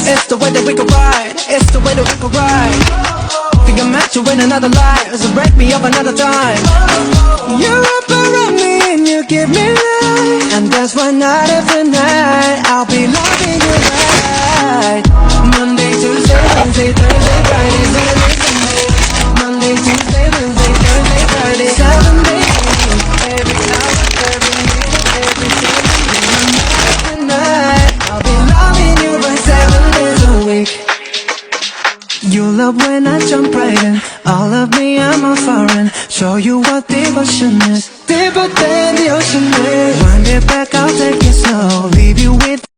It's the way that we could ride. It's the way that we could ride. Think I'm meant to win another life, so break me up another time. You wrap around me and you give me life, and that's why night after night I'll be loving you right. Monday, Tuesday, Wednesday, Thursday, Friday, Saturday, Sunday. Monday, Tuesday, Wednesday, Thursday, Friday, 7 days a week. Every hour, every minute, every second, night after night I'll be loving you right 7 days a week. You love when I jump right in. All of me, I'm a foreign. Show you what devotion is. Deeper than the ocean is. Wind it back, I'll take it slow. Leave you with